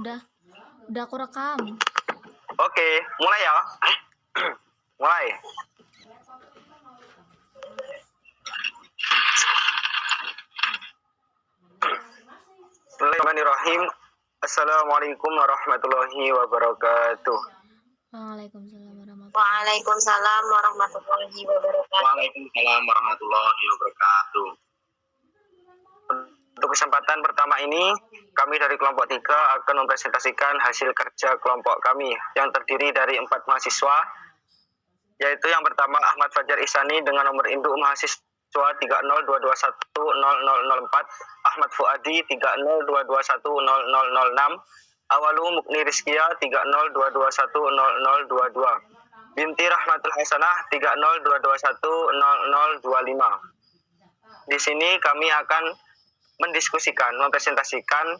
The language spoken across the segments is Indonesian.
Udah aku rekam. Oke, mulai ya. Mulai. Bismillahirrahmanirrahim. Assalamualaikum warahmatullahi wabarakatuh. Waalaikumsalam warahmatullahi wabarakatuh. Waalaikumsalam warahmatullahi wabarakatuh. Untuk kesempatan pertama ini, kami dari kelompok 3 akan mempresentasikan hasil kerja kelompok kami yang terdiri dari 4 mahasiswa, yaitu yang pertama Ahmad Fajar Ihsani dengan nomor induk mahasiswa 302210004, Ahmad Fuadi 302210006, Awalu Mukni Rizkia 302210022, Binti Rahmatul Hasanah 302210025. Di sini kami akan mempresentasikan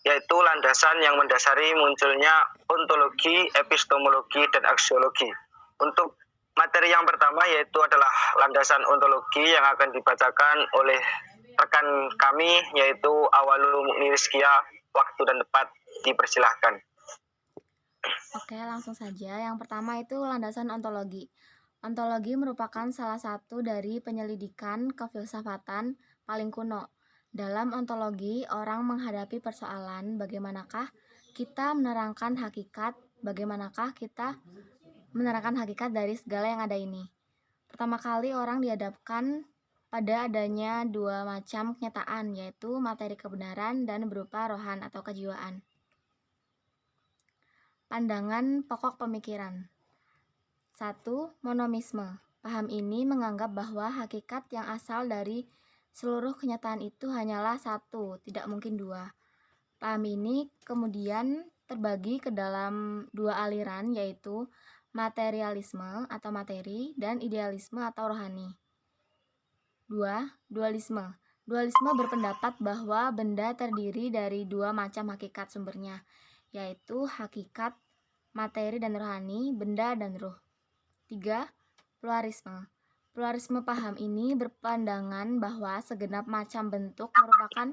yaitu landasan yang mendasari munculnya ontologi, epistemologi, dan aksiologi. Untuk materi yang pertama yaitu adalah landasan ontologi yang akan dibacakan oleh rekan kami yaitu Awalul Mukni Rizkia. Waktu dan tempat dipersilahkan. Oke, langsung saja. Yang pertama itu landasan ontologi. Ontologi merupakan salah satu dari penyelidikan kefilsafatan paling kuno. Dalam ontologi, orang menghadapi persoalan bagaimanakah kita menerangkan hakikat dari segala yang ada ini. Pertama kali orang dihadapkan pada adanya dua macam kenyataan, yaitu materi kebenaran dan berupa rohan atau kejiwaan. Pandangan pokok pemikiran. 1. Monomisme. Paham ini menganggap bahwa hakikat yang asal dari seluruh kenyataan itu hanyalah satu, tidak mungkin dua. Paham ini kemudian terbagi ke dalam dua aliran, yaitu materialisme atau materi dan idealisme atau rohani. 2. Dualisme. Dualisme berpendapat bahwa benda terdiri dari dua macam hakikat sumbernya, yaitu hakikat materi dan rohani, benda dan ruh. 3. Pluralisme. Pluralisme paham ini berpandangan bahwa segenap macam bentuk merupakan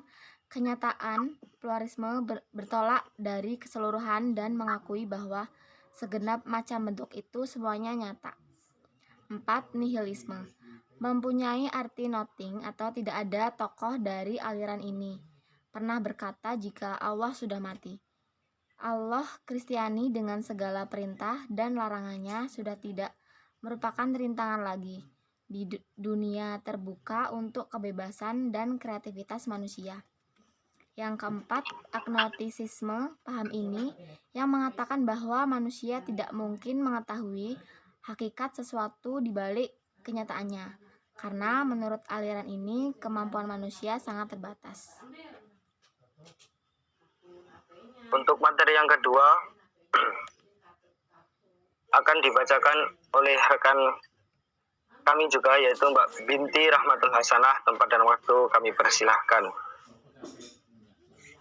kenyataan. Pluralisme bertolak dari keseluruhan dan mengakui bahwa segenap macam bentuk itu semuanya nyata. 4. Nihilisme. Mempunyai arti nothing atau tidak ada tokoh dari aliran ini. Pernah berkata jika Allah sudah mati. Allah Kristiani dengan segala perintah dan larangannya sudah tidak merupakan rintangan lagi di dunia terbuka untuk kebebasan dan kreativitas manusia. Yang keempat, agnostisisme. Paham ini yang mengatakan bahwa manusia tidak mungkin mengetahui hakikat sesuatu di balik kenyataannya, karena menurut aliran ini kemampuan manusia sangat terbatas. Untuk materi yang kedua akan dibacakan oleh rekan kami juga yaitu Mbak Binti Rahmatul Hasanah. Tempat dan waktu kami persilahkan.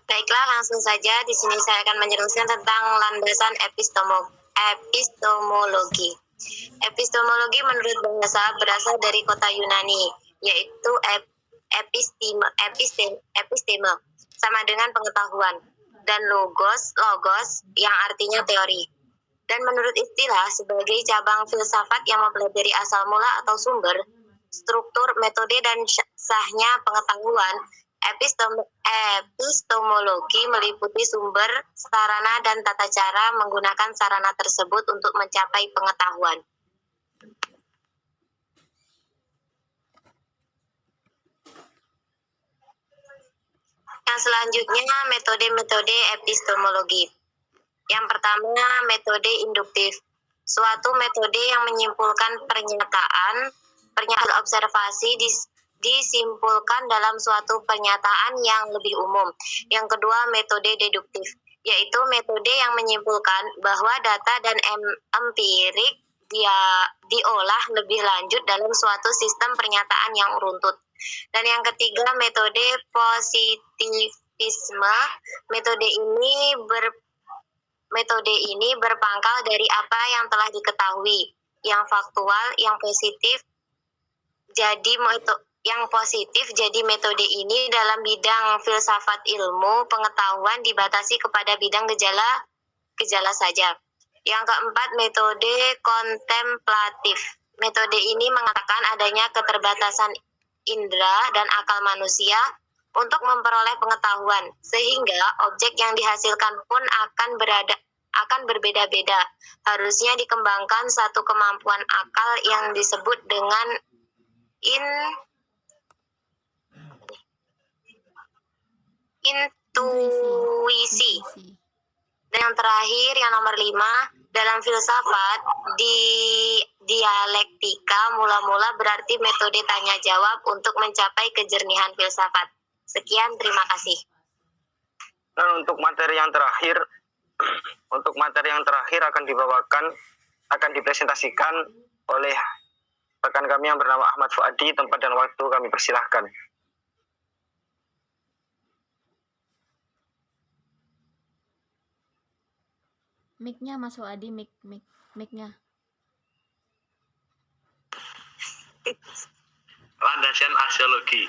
Baiklah, langsung saja di sini saya akan menjelaskan tentang landasan epistemologi. Epistemologi menurut bahasa berasal dari kota Yunani, yaitu episteme sama dengan pengetahuan, dan logos yang artinya teori. Dan menurut istilah sebagai cabang filsafat yang mempelajari asal mula atau sumber, struktur, metode, dan sahnya pengetahuan, epistemologi meliputi sumber, sarana, dan tata cara menggunakan sarana tersebut untuk mencapai pengetahuan. Yang selanjutnya, metode-metode epistemologi. Yang pertama, metode induktif. Suatu metode yang menyimpulkan pernyataan observasi disimpulkan dalam suatu pernyataan yang lebih umum. Yang kedua, metode deduktif, yaitu metode yang menyimpulkan bahwa data dan empirik diolah lebih lanjut dalam suatu sistem pernyataan yang runtut. Dan yang ketiga, metode positivisme. Metode ini berpangkal dari apa yang telah diketahui, yang faktual, yang positif. Jadi yang positif. Jadi metode ini dalam bidang filsafat ilmu pengetahuan dibatasi kepada bidang gejala saja. Yang keempat, metode kontemplatif. Metode ini mengatakan adanya keterbatasan indera dan akal manusia untuk memperoleh pengetahuan, sehingga objek yang dihasilkan pun akan berbeda-beda. Harusnya dikembangkan satu kemampuan akal yang disebut dengan intuisi. Dan yang terakhir, yang nomor 5, dalam filsafat, di dialektika mula-mula berarti metode tanya jawab untuk mencapai kejernihan filsafat. Sekian, terima kasih. Dan untuk materi yang terakhir akan dipresentasikan oleh rekan kami yang bernama Ahmad Fuadi. Tempat dan waktu kami persilahkan. Mic-nya Mas Fuadi, mic-nya. Landasan aksiologi.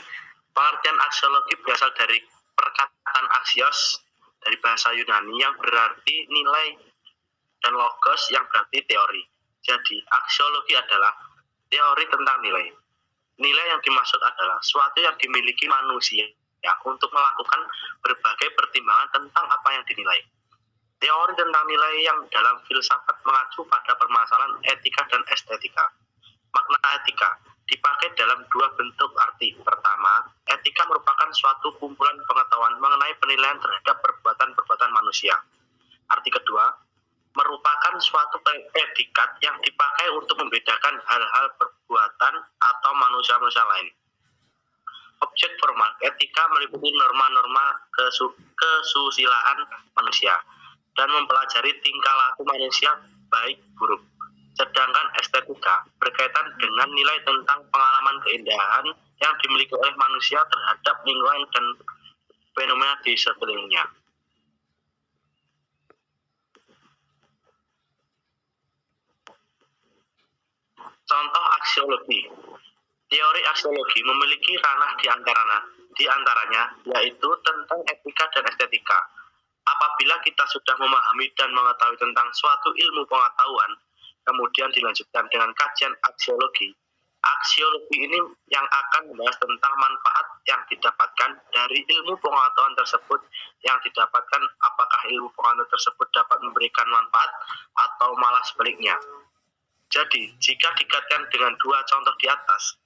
Pengertian aksiologi berasal dari perkataan aksios dari bahasa Yunani yang berarti nilai dan logos yang berarti teori. Jadi, aksiologi adalah teori tentang nilai. Nilai yang dimaksud adalah suatu yang dimiliki manusia untuk melakukan berbagai pertimbangan tentang apa yang dinilai. Teori tentang nilai yang dalam filsafat mengacu pada permasalahan etika dan estetika. Makna etika dipakai dalam dua bentuk arti. Pertama, etika merupakan suatu kumpulan pengetahuan mengenai penilaian terhadap perbuatan-perbuatan manusia. Arti kedua, merupakan suatu predikat yang dipakai untuk membedakan hal-hal perbuatan atau manusia-manusia lain. Objek formal etika meliputi norma-norma kesusilaan manusia dan mempelajari tingkah laku manusia baik buruk. Sedangkan estetika berkaitan dengan nilai tentang pengalaman keindahan yang dimiliki oleh manusia terhadap lingkungan dan fenomena di sekelilingnya. Contoh aksiologi. Teori aksiologi memiliki ranah di antaranya yaitu tentang etika dan estetika. Apabila kita sudah memahami dan mengetahui tentang suatu ilmu pengetahuan, kemudian dilanjutkan dengan kajian aksiologi. Aksiologi ini yang akan membahas tentang manfaat yang didapatkan dari ilmu pengetahuan tersebut, yang didapatkan apakah ilmu pengetahuan tersebut dapat memberikan manfaat atau malah sebaliknya. Jadi, jika dikaitkan dengan dua contoh di atas,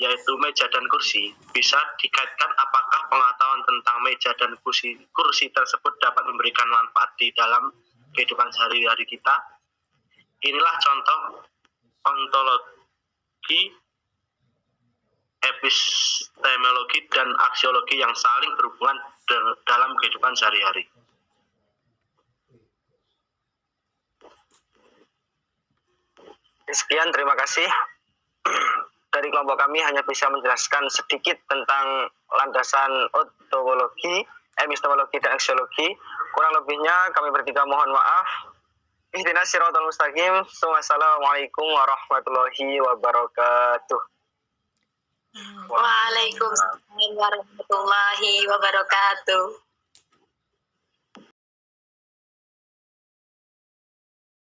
yaitu meja dan kursi, bisa dikaitkan apakah pengetahuan tentang meja dan kursi tersebut dapat memberikan manfaat di dalam kehidupan sehari-hari kita. Inilah contoh ontologi, epistemologi, dan aksiologi yang saling berhubungan dalam kehidupan sehari-hari. Sekian, terima kasih. Dari kelompok kami hanya bisa menjelaskan sedikit tentang landasan ontologi, epistemologi, dan aksiologi. Kurang lebihnya kami bertiga mohon maaf. Ihdinas siratal mustaqim. Wassalamualaikum warahmatullahi wabarakatuh. Waalaikumsalam warahmatullahi wabarakatuh.